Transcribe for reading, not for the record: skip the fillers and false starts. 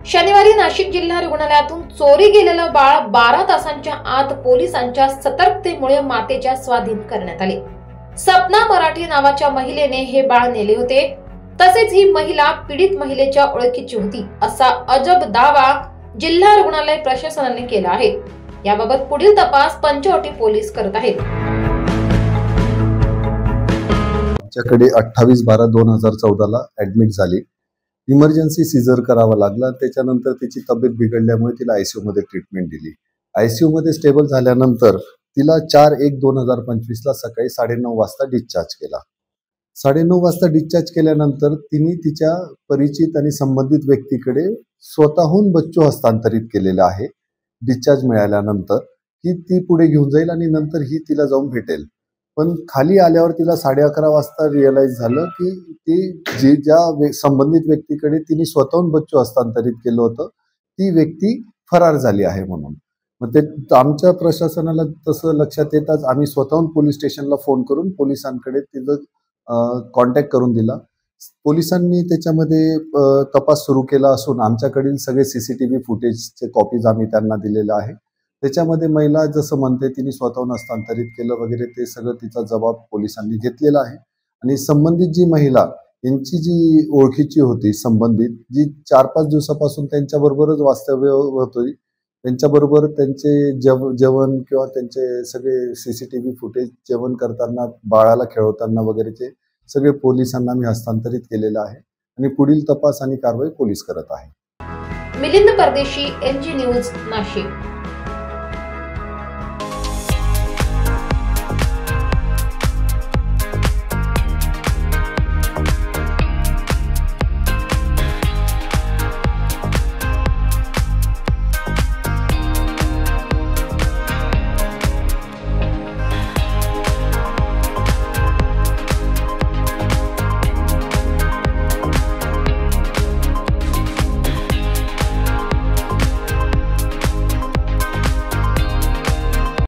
शनिवारी नाशिक जिल्हा रुग्णालयातून चोरी गेलेलं बाळ 12 तासांच्या आत पोलिसांच्या सतर्कतेमुळे मातेच्या स्वाधीन करण्यात आले। सपना मराठी नावाच्या महिलेने हे बाळ नेले होते। तसेच ही महिला पीडित महिलेच्या ओळखीची होती असा अजब दावा जिल्हा रुग्णालय प्रशासनाने केला आहे। याबाबत पुढील तपास पंचवटी पोलीस करत आहेत। आमच्याकडे 28/12/2014 ला ऍडमिट झाली। इमर्जन्सी सीझर करावा लागला। त्याच्यानंतर तिची तब्येत बिघडल्यामुळे तिला आयसीयू मध्ये ट्रीटमेंट दिली। आयसीयू मध्ये स्टेबल झाल्यानंतर तिला 4/1/2025 ला सकाळी 9:30 वाजता डिस्चार्ज केला। 9:30 वाजता डिस्चार्ज केल्यानंतर तिने तिच्या परिचित आणि संबंधित व्यक्तीकडे स्वतःहून बच्चू हस्तांतरित केलेला आहे। डिस्चार्ज मिळाल्यानंतर की ती पुढे घेऊन जाईल आणि नंतर ही तिला जाऊन भेटेल। पण खाली आल्यावर तिला 11:30 वाजता रिअलाइज झालं की ती ज्या संबंधित व्यक्तीकडे तिने स्वतःहून बच्चू हस्तांतरित केलं होतं ती व्यक्ती फरार झाली आहे म्हणून। मग ते आमच्या प्रशासनाला तसं लक्षात येताच आम्ही स्वतःहून पोलीस स्टेशनला फोन करून पोलिसांकडे तिचं कॉन्टॅक्ट करून दिला। पोलिसांनी त्याच्यामध्ये तपास सुरू केला असून आमच्याकडील सगळे सीसीटीव्ही फुटेजचे कॉपीज आम्ही त्यांना दिलेले आहे। त्याच्यामध्ये महिला जसं म्हणते तिने स्वतःहून हस्तांतरित केलं वगैरे ते सगळं तिचा जबाब पोलिसांनी घेतलेला आहे। आणि संबंधित जी महिला यांची जी ओळखीची होती संबंधित जी 4-5 दिवसापासून त्यांच्याबरोबरच वास्तव्य होती, त्यांच्याबरोबर त्यांचे जेवण किंवा त्यांचे सगळे सीसीटीव्ही फुटेज जेवण करताना बाळाला खेळवताना वगैरेचे सगळे पोलिसांना मी हस्तांतरित केलेलं आहे आणि पुढील तपास आणि कारवाई पोलीस करत आहे। मिलिंद परदेशी, NG न्यूज, नाशिक।